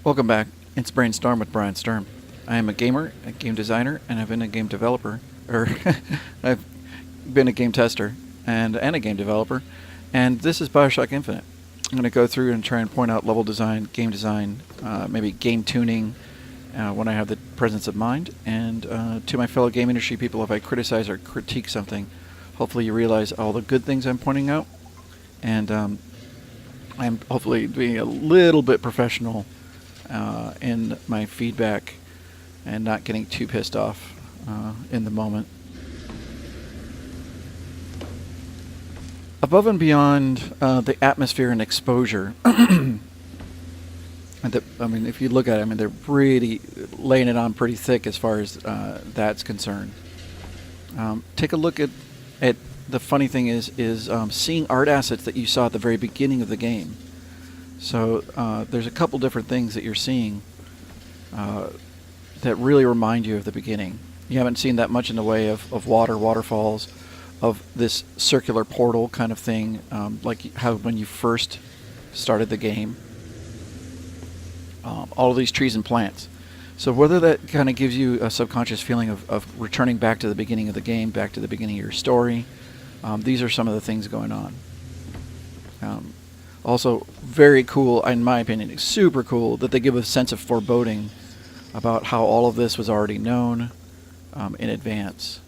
Welcome back. It's BrainStorm with Brian Sturm. I am a gamer, a game designer, and I've been a game developer, or I've been a game tester and a game developer. And this is Bioshock Infinite. I'm going to go through and try and point out level design, maybe game tuning when I have the presence of mind. And to my fellow game industry people, if I criticize or critique something, hopefully you realize all the good things I'm pointing out. And I'm hopefully being a little bit professional in my feedback and not getting too pissed off in the moment. Above and beyond the atmosphere and exposure, I mean, if you look at it, I mean, they're really laying it on pretty thick as far as that's concerned. Take a look at the funny thing is seeing art assets that you saw at the very beginning of the game. So there's a couple different things that you're seeing that really remind you of the beginning. You haven't seen that much in the way of waterfalls, of this circular portal kind of thing, like how when you first started the game. All of these trees and plants. So whether that kind of gives you a subconscious feeling of returning back to the beginning of the game, back to the beginning of your story, these are some of the things going on. Also, very cool, in my opinion, super cool that they give a sense of foreboding about how all of this was already known in advance.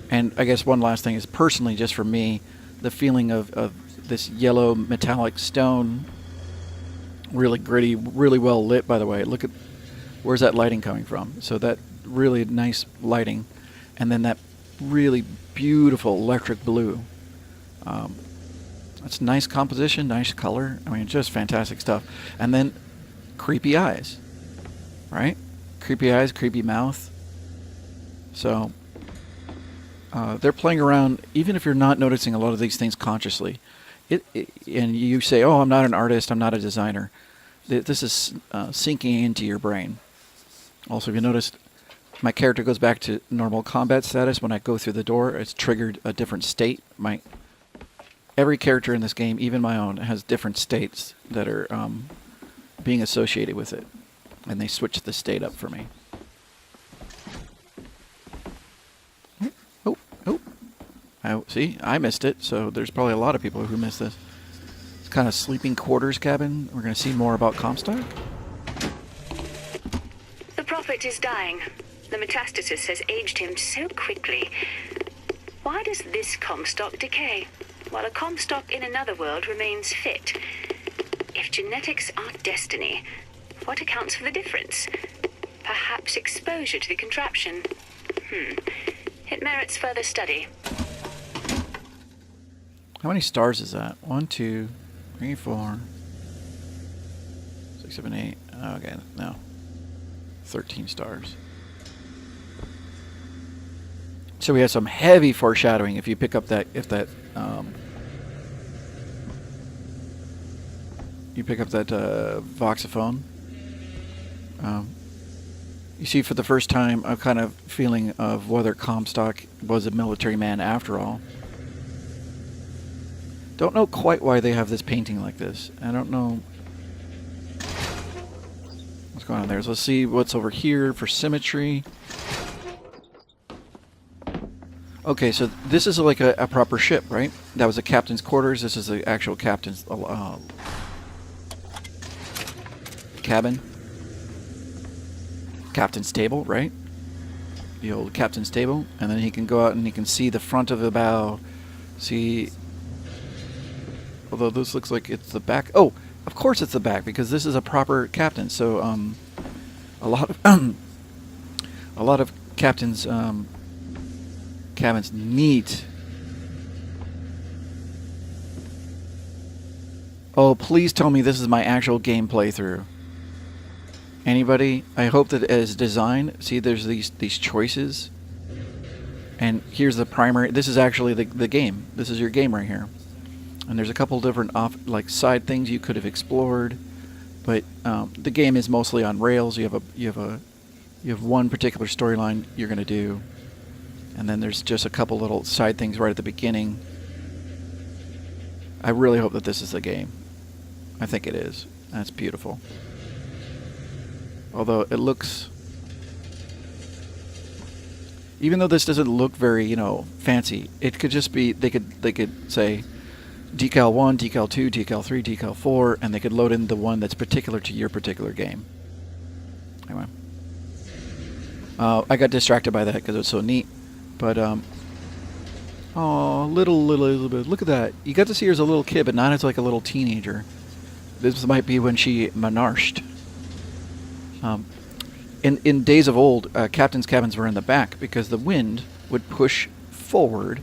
And I guess one last thing is, personally, just for me, the feeling of this yellow metallic stone, really gritty, really well lit, by the way. Look at, where's that lighting coming from? So that really nice lighting, and then that really beautiful electric blue. That's nice composition, nice color. I mean, just fantastic stuff. And then creepy eyes, right? Creepy eyes, creepy mouth. So they're playing around, even if you're not noticing a lot of these things consciously. And you say, oh, I'm not an artist, I'm not a designer. This is sinking into your brain. Also, if you noticed, my character goes back to normal combat status. When I go through the door, it's triggered a different state. Every character in this game, even my own, has different states that are being associated with it. And they switch the state up for me. See, I missed it, so there's probably a lot of people who missed this. It's kind of sleeping quarters cabin. We're going to see more about Comstock. The prophet is dying. The metastasis has aged him so quickly. Why does this Comstock decay, while a Comstock in another world remains fit? If genetics are destiny, what accounts for the difference? Perhaps exposure to the contraption. It merits further study. How many stars is that? 1, 2, 3, 4, 6, 7, 8. Okay, no. 13 stars. So we have some heavy foreshadowing if you pick up that, you pick up that voxophone. You see, for the first time, a kind of feeling of whether Comstock was a military man after all. Don't know quite why they have this painting like this. I don't know what's going on there. So let's see what's over here for symmetry. Okay, so this is like a proper ship, right? That was the captain's quarters. This is the actual captain's cabin. Captain's table, right? The old captain's table. And then he can go out and he can see the front of the bow. See... Although this looks like it's the back. Oh, of course it's the back, because this is a proper captain. So a lot of captains' cabins neat. Oh, please tell me this is my actual game playthrough. Anybody? I hope that as design, see, there's these choices, and here's the primary. This is actually the game. This is your game right here. And there's a couple different side things you could have explored, but the game is mostly on rails. You have one particular storyline you're going to do, and then there's just a couple little side things right at the beginning. I really hope that this is the game. I think it is. That's beautiful. Although it looks, even though this doesn't look very, you know, fancy, it could just be, they could say decal 1, decal 2, decal 3, decal 4, and they could load in the one that's particular to your particular game. Anyway. I got distracted by that because it was so neat. But, oh, little Elizabeth. Look at that. You got to see her as a little kid, but not as like a little teenager. This might be when she menarched. In days of old, captain's cabins were in the back because the wind would push forward,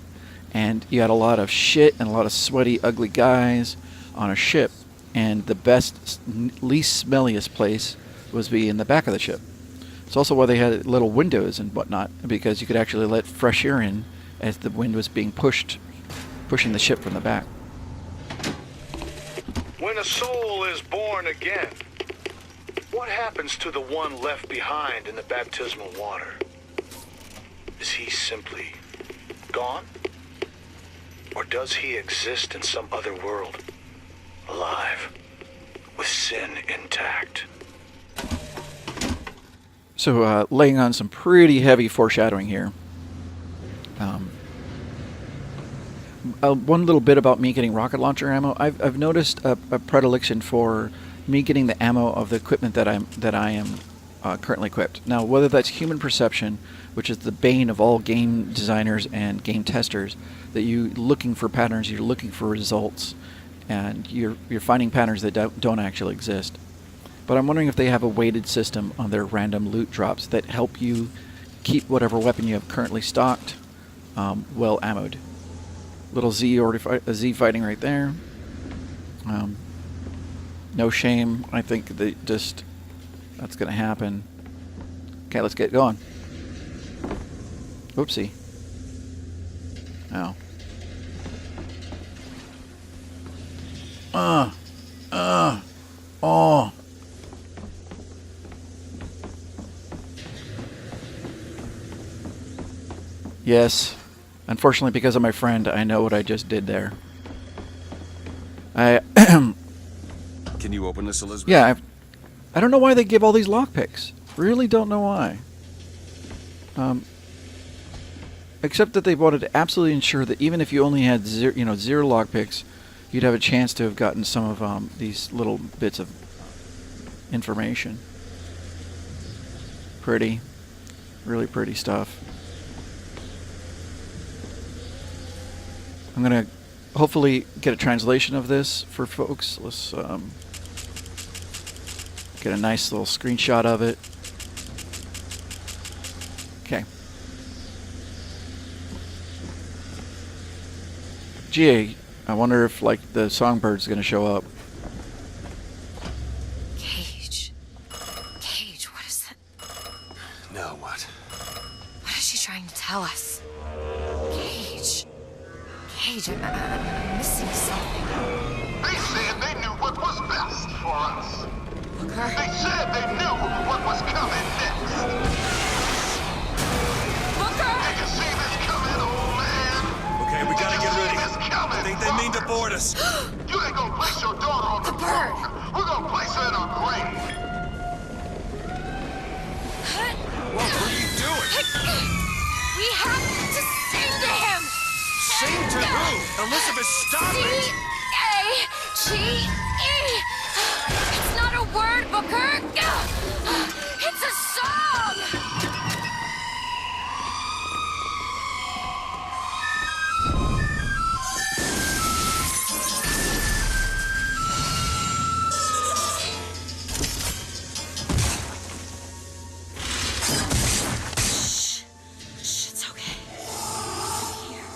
and you had a lot of shit and a lot of sweaty, ugly guys on a ship. And the best, least smelliest place was be in the back of the ship. It's also why they had little windows and whatnot, because you could actually let fresh air in as the wind was being pushing the ship from the back. When a soul is born again, what happens to the one left behind in the baptismal water? Is he simply gone? Or does he exist in some other world, alive, with sin intact? So, laying on some pretty heavy foreshadowing here. One little bit about me getting rocket launcher ammo. I've noticed a predilection for me getting the ammo of the equipment that I am currently equipped. Now, whether that's human perception, which is the bane of all game designers and game testers, that you're looking for patterns, you're looking for results, and you're finding patterns that don't actually exist. But I'm wondering if they have a weighted system on their random loot drops that help you keep whatever weapon you have currently stocked well ammoed. Little Z fighting right there. No shame. I think that's going to happen. Okay, let's get going. Oopsie. Oh. Oh. Yes. Unfortunately, because of my friend, I know what I just did there. Can you open this, Elizabeth? Yeah, I don't know why they give all these lockpicks. Really don't know why. Except that they wanted to absolutely ensure that even if you only had zero lockpicks, you'd have a chance to have gotten some of these little bits of information. Pretty. Really pretty stuff. I'm going to hopefully get a translation of this for folks. Let's get a nice little screenshot of it. Okay. Gee, I wonder if like the songbird's going to show up. Cage, what is that? Now what? What is she trying to tell us? Cage, I'm missing something. They said they knew what was best for us. Booker? They said they knew what was coming next. Booker! Did you see this coming, old man? Okay, we gotta get ready. This coming, I think they mean to board us. You ain't gonna place your daughter on the bird. throne. We're gonna place her in her grave. What are you doing? We have to sing to him! Sing to who? Elizabeth, stop it! C-A-G-E! It's not a word, Booker! It's a song! Shh, it's okay. I'm here.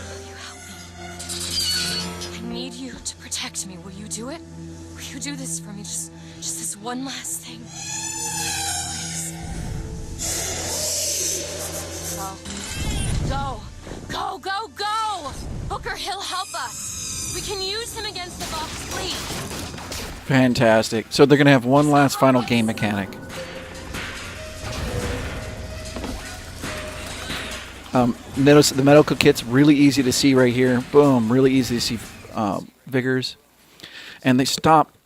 Will you help me? I need you to protect me. Will you do it? Will you do this for me? Just this one last thing. Please. Go. Booker, he'll help us. We can use him against the Buffs, please. Fantastic. So they're going to have one last final game mechanic. Notice the medical kit's really easy to see right here. Boom, really easy to see vigors. And they stop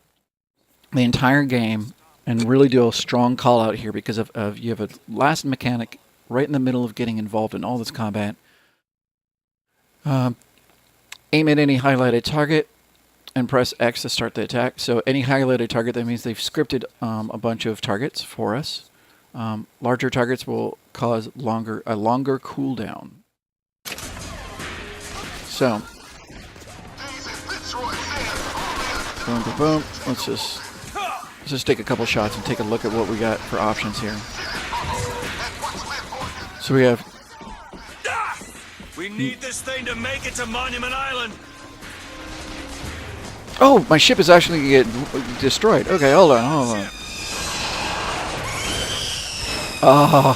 the entire game and really do a strong call out here because of you have a last mechanic right in the middle of getting involved in all this combat. Aim at any highlighted target and press X to start the attack. So any highlighted target, that means they've scripted a bunch of targets for us. Larger targets will cause a longer cooldown. So, boom, boom, boom. Let's just take a couple shots and take a look at what we got for options here. So we have. We need this thing to make it to Monument Island. Oh, my ship is actually get destroyed. Okay, hold on. Oh,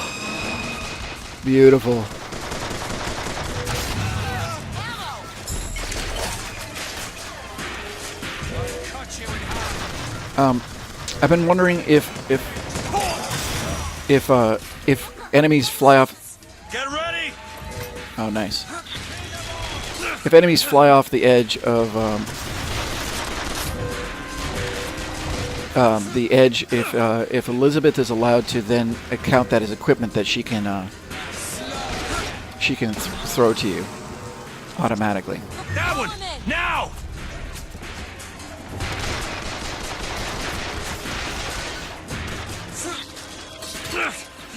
beautiful. I've been wondering if enemies fly off. Get ready. Oh, nice. If enemies fly off the edge of if Elizabeth is allowed to then count that as equipment that she can throw to you automatically. That one now.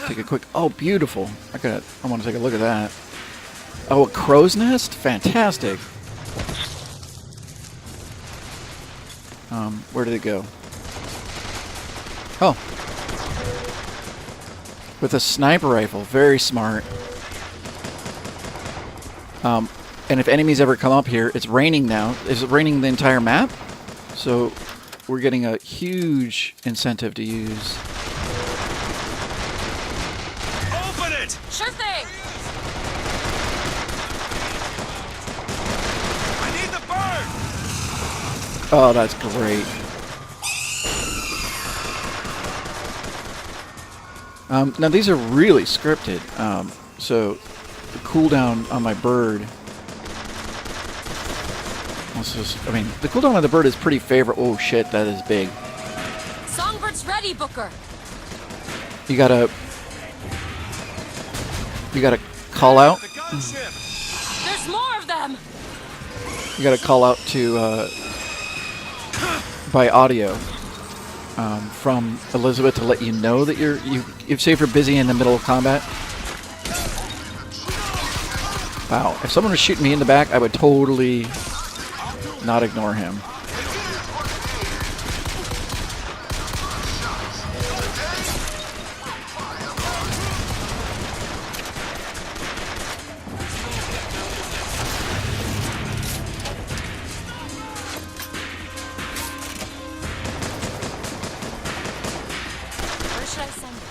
Take a quick. Oh, beautiful! I want to take a look at that. Oh, a crow's nest? Fantastic. Where did it go? Oh. With a sniper rifle. Very smart. And if enemies ever come up here, it's raining now. Is it raining the entire map? So we're getting a huge incentive to use. Open it! Sure thing! I need the bird! Oh, that's great. Now these are really scripted. So the cooldown on my bird. The cooldown on the bird is pretty favorable. Oh shit, that is big. Songbird's ready, Booker. You gotta call out. The gunship! There's more of them. You gotta call out to by audio from Elizabeth to let you know that if say if you're busy in the middle of combat. Wow, if someone was shooting me in the back, I would totally not ignore him. Where should I send it?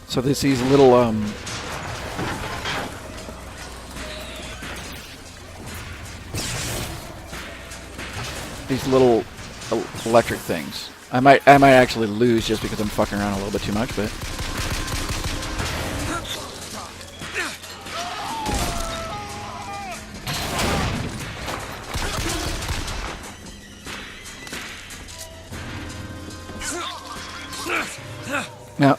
So there's these little electric things. I might actually lose just because I'm fucking around a little bit too much, but now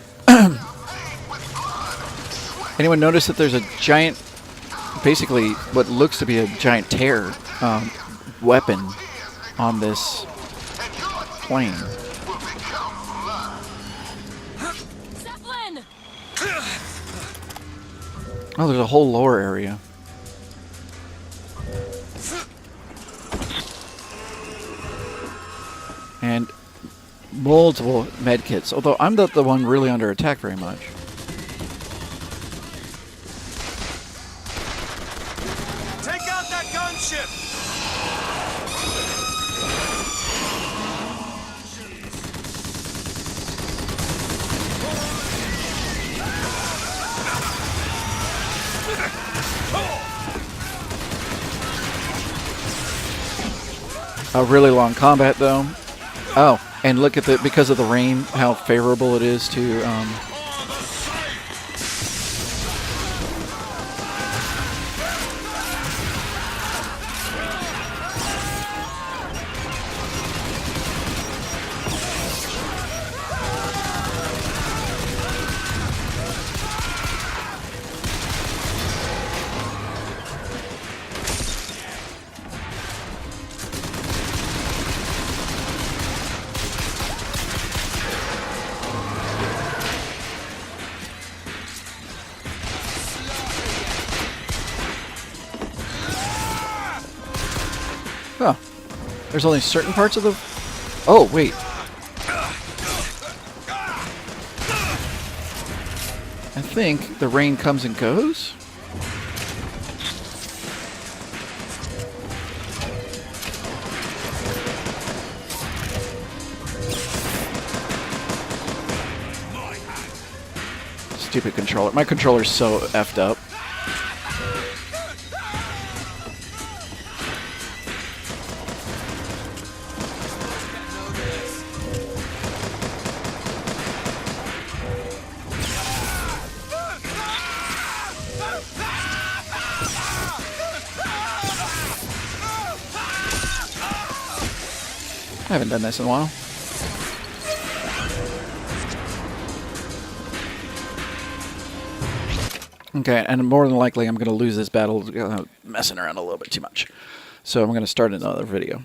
anyone notice that there's a giant, basically what looks to be a giant tear weapon on this plane? Zeppelin! Oh, there's a whole lower area. And multiple medkits, although I'm not the one really under attack very much. Take out that gunship! A really long combat, though. Oh, And look at because of the rain, how favorable it is to. Oh, there's only certain parts of the. Oh wait. I think the rain comes and goes. Stupid controller. My controller's so effed up. I haven't done this in a while. Okay, and more than likely I'm going to lose this battle messing around a little bit too much. So I'm going to start another video.